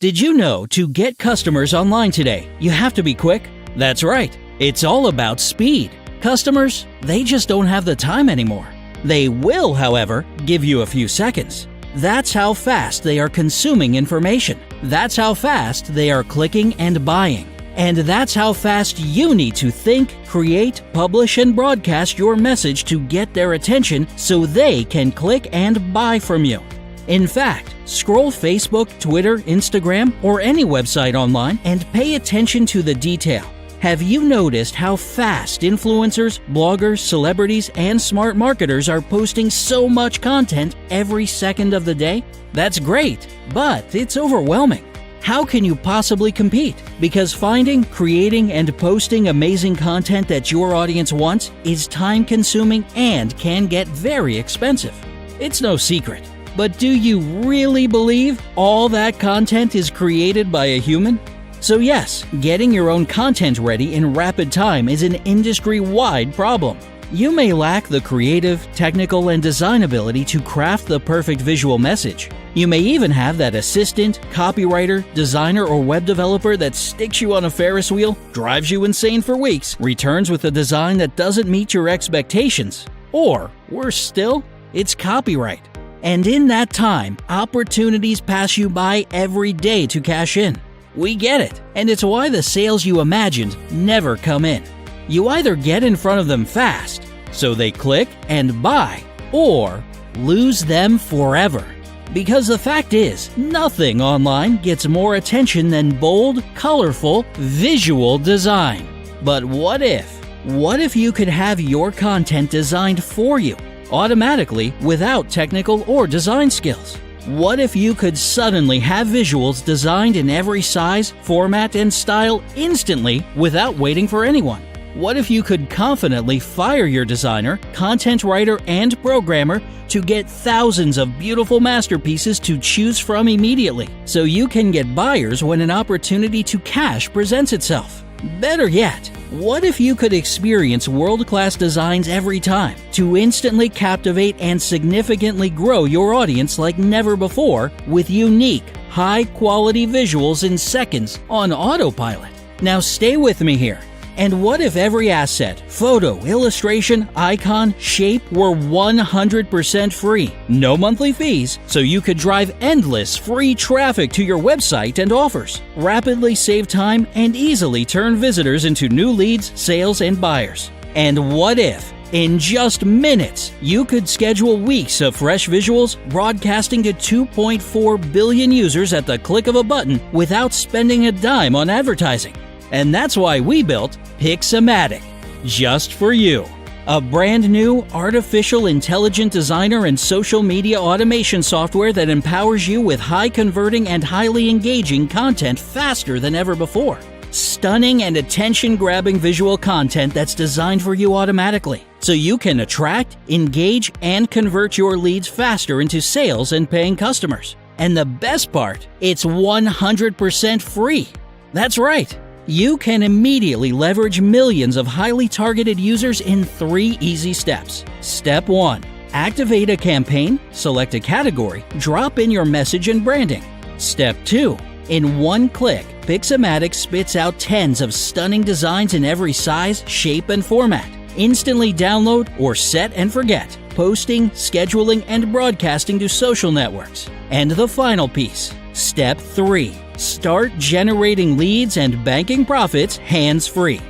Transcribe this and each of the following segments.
Did you know to get customers online today, you have to be quick? That's right. It's all about speed. Customers, they just don't have the time anymore. They will, however, give you a few seconds. That's how fast they are consuming information. That's how fast they are clicking and buying. And that's how fast you need to think, create, publish, and broadcast your message to get their attention so they can click and buy from you. In fact, scroll Facebook, Twitter, Instagram, or any website online and pay attention to the detail. Have you noticed how fast influencers, bloggers, celebrities, and smart marketers are posting so much content every second of the day? That's great, but it's overwhelming. How can you possibly compete? Because finding, creating, and posting amazing content that your audience wants is time-consuming and can get very expensive. It's no secret. But do you really believe all that content is created by a human? So yes, getting your own content ready in rapid time is an industry-wide problem. You may lack the creative, technical, and design ability to craft the perfect visual message. You may even have that assistant, copywriter, designer, or web developer that sticks you on a Ferris wheel, drives you insane for weeks, returns with a design that doesn't meet your expectations. Or, worse still, it's copyright. And in that time, opportunities pass you by every day to cash in. We get it, and it's why the sales you imagined never come in. You either get in front of them fast, so they click and buy, or lose them forever. Because the fact is, nothing online gets more attention than bold, colorful, visual design. But what if you could have your content designed for you, automatically without technical or design skills? What if you could suddenly have visuals designed in every size, format, and style instantly without waiting for anyone? What if you could confidently fire your designer, content writer, and programmer to get thousands of beautiful masterpieces to choose from immediately, so you can get buyers when an opportunity to cash presents itself? Better yet, what if you could experience world-class designs every time to instantly captivate and significantly grow your audience like never before with unique, high-quality visuals in seconds on autopilot? Now stay with me here. And what if every asset, photo, illustration, icon, shape were 100% free? No monthly fees, so you could drive endless free traffic to your website and offers, rapidly save time, and easily turn visitors into new leads, sales, and buyers. And what if, in just minutes, you could schedule weeks of fresh visuals broadcasting to 2.4 billion users at the click of a button without spending a dime on advertising? And that's why we built Pixamatic, just for you. A brand new artificial intelligent designer and social media automation software that empowers you with high-converting and highly engaging content faster than ever before. Stunning and attention-grabbing visual content that's designed for you automatically, so you can attract, engage, and convert your leads faster into sales and paying customers. And the best part, it's 100% free. That's right. You can immediately leverage millions of highly targeted users in 3 easy steps. Step 1. Activate a campaign, select a category, drop in your message and branding. Step 2. In one click, Pixamatic spits out tens of stunning designs in every size, shape, and format. Instantly download or set and forget, posting, scheduling, and broadcasting to social networks. And the final piece. Step 3. Start generating leads and banking profits hands-free.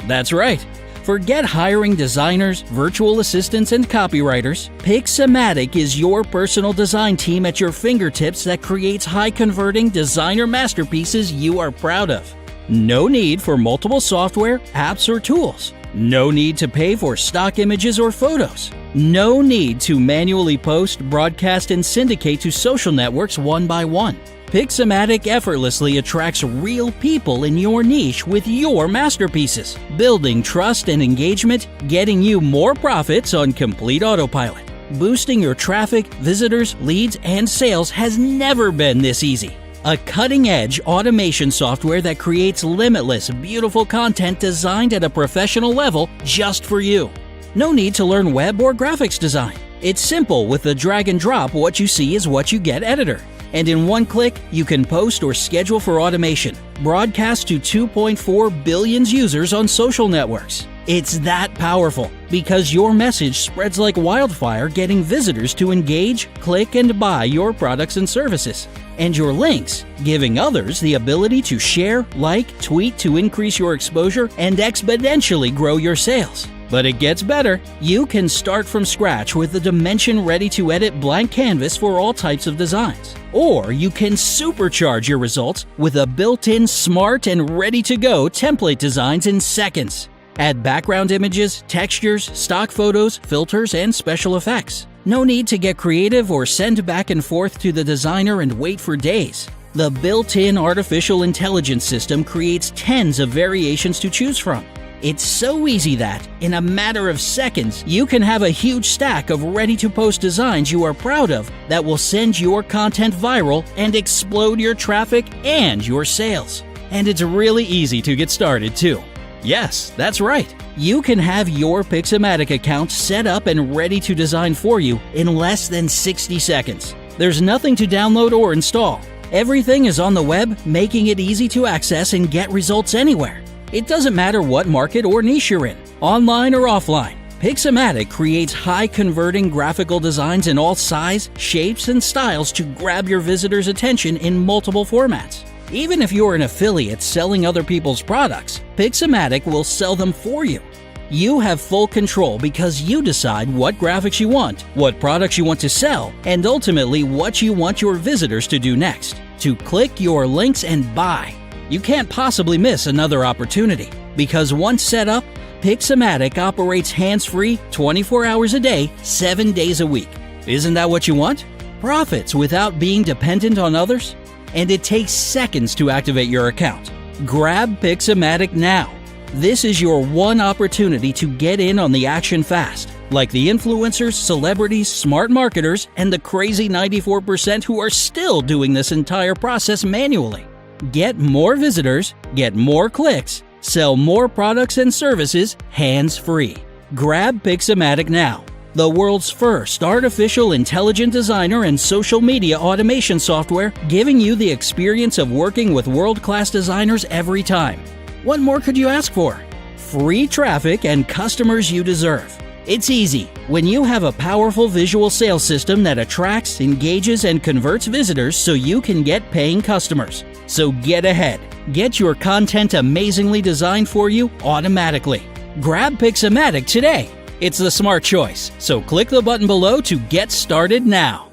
That's right. Forget hiring designers, virtual assistants, and copywriters. Pixamatic is your personal design team at your fingertips that creates high-converting designer masterpieces you are proud of. No need for multiple software, apps, or tools. No need to pay for stock images or photos. No need to manually post, broadcast, and syndicate to social networks one by one. Pixamatic effortlessly attracts real people in your niche with your masterpieces, building trust and engagement, getting you more profits on complete autopilot. Boosting your traffic, visitors, leads, and sales has never been this easy. A cutting-edge automation software that creates limitless, beautiful content designed at a professional level just for you. No need to learn web or graphics design. It's simple with the drag and drop what you see is what you get editor. And in one click, you can post or schedule for automation, broadcast to 2.4 billion users on social networks. It's that powerful because your message spreads like wildfire, getting visitors to engage, click, and buy your products and services. And your links, giving others the ability to share, like, tweet to increase your exposure and exponentially grow your sales. But it gets better. You can start from scratch with the Dimension ready-to-edit blank canvas for all types of designs. Or you can supercharge your results with a built-in smart and ready-to-go template designs in seconds. Add background images, textures, stock photos, filters, and special effects. No need to get creative or send back and forth to the designer and wait for days. The built-in artificial intelligence system creates tens of variations to choose from. It's so easy that, in a matter of seconds, you can have a huge stack of ready-to-post designs you are proud of that will send your content viral and explode your traffic and your sales. And it's really easy to get started too. Yes, that's right. You can have your Pixamatic account set up and ready to design for you in less than 60 seconds. There's nothing to download or install. Everything is on the web, making it easy to access and get results anywhere. It doesn't matter what market or niche you're in, online or offline. Pixamatic creates high-converting graphical designs in all size, shapes, and styles to grab your visitors' attention in multiple formats. Even if you're an affiliate selling other people's products, Pixamatic will sell them for you. You have full control because you decide what graphics you want, what products you want to sell, and ultimately what you want your visitors to do next. To click your links and buy. You can't possibly miss another opportunity because once set up, Pixamatic operates hands-free 24 hours a day, 7 days a week. Isn't that what you want? Profits without being dependent on others? And it takes seconds to activate your account. Grab Pixamatic now. This is your one opportunity to get in on the action fast, like the influencers, celebrities, smart marketers, and the crazy 94% who are still doing this entire process manually. Get more visitors, get more clicks, sell more products and services hands-free. Grab Pixamatic now, the world's first artificial intelligent designer and social media automation software, giving you the experience of working with world-class designers every time. What more could you ask for? Free traffic and customers you deserve. It's easy when you have a powerful visual sales system that attracts, engages, and converts visitors so you can get paying customers. So get ahead. Get your content amazingly designed for you automatically. Grab Pixamatic today. It's the smart choice, so click the button below to get started now.